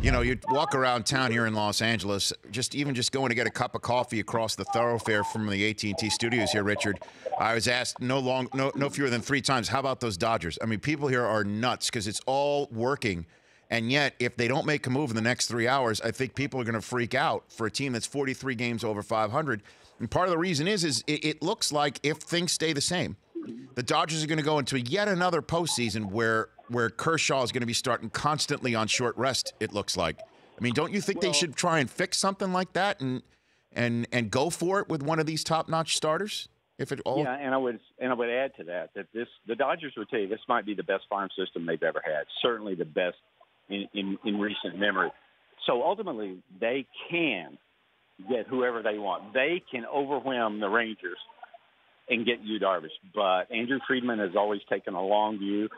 You know, you walk around town here in Los Angeles, even just going to get a cup of coffee across the thoroughfare from the AT&T studios here, Richard. I was asked no fewer than 3 times, how about those Dodgers? I mean, people here are nuts because it's all working. And yet, if they don't make a move in the next 3 hours, I think people are going to freak out for a team that's 43 games over 500. And part of the reason is it looks like if things stay the same, the Dodgers are going to go into yet another postseason where Kershaw is going to be starting constantly on short rest, it looks like. I mean, don't you think they should try and fix something like that and go for it with one of these top-notch starters? If it all Yeah, and I would add to that the Dodgers would tell you this might be the best farm system they've ever had, certainly the best in recent memory. So ultimately, they can get whoever they want. They can overwhelm the Rangers and get Yu Darvish. But Andrew Friedman has always taken a long view.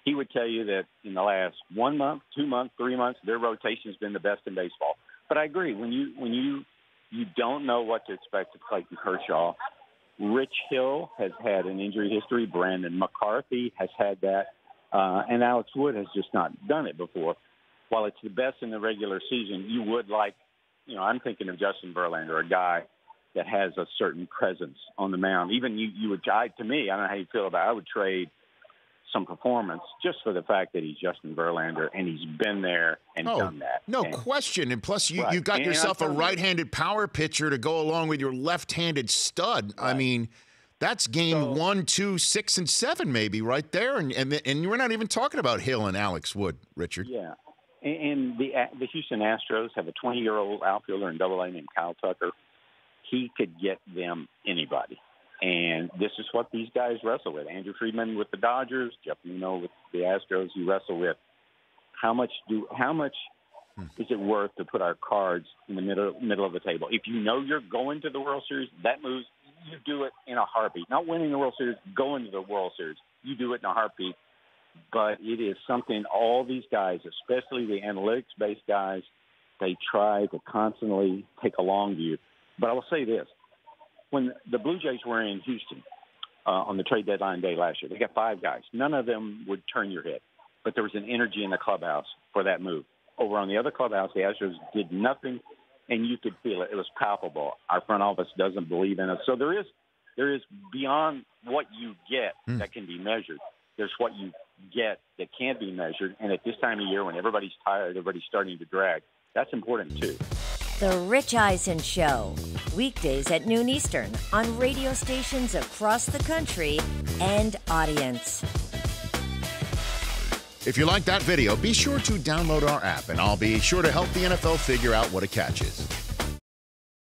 He would tell you that in the last 1 month, 2 months, 3 months, their rotation has been the best in baseball. But I agree, when you don't know what to expect of Clayton Kershaw, Rich Hill has had an injury history. Brandon McCarthy has had that. And Alex Wood has just not done it before. While it's the best in the regular season, you would like, I'm thinking of Justin Verlander, a guy that has a certain presence on the mound. Even you would, to me, I don't know how you feel about it, I would trade some performance just for the fact that he's Justin Verlander and he's been there and done that. No question. And plus, you got yourself a right-handed power pitcher to go along with your left-handed stud. Right. I mean, that's game 1, 2, 6, and 7 maybe right there. And we're not even talking about Hill and Alex Wood, Richard. Yeah. And the Houston Astros have a 20-year-old outfielder in AA named Kyle Tucker. He could get them anybody. And this is what these guys wrestle with. Andrew Friedman with the Dodgers, Jeff Nuno with the Astros, you wrestle with how much is it worth to put our cards in the middle of the table? If you know you're going to the World Series, that moves, you do it in a heartbeat. Not winning the World Series, going to the World Series. You do it in a heartbeat. But it is something all these guys, especially the analytics-based guys, they try to constantly take a long view. But I will say this. When the Blue Jays were in Houston on the trade deadline day last year, they got 5 guys. None of them would turn your head. But there was an energy in the clubhouse for that move. Over on the other clubhouse, the Astros did nothing, and you could feel it. It was palpable. Our front office doesn't believe in us. So there is beyond what you get that can be measured. There's what you get that can't be measured. And at this time of year when everybody's tired, everybody's starting to drag, that's important too. The Rich Eisen Show, weekdays at noon Eastern on radio stations across the country and audience. If you like that video, be sure to download our app, and I'll be sure to help the NFL figure out what a catch is.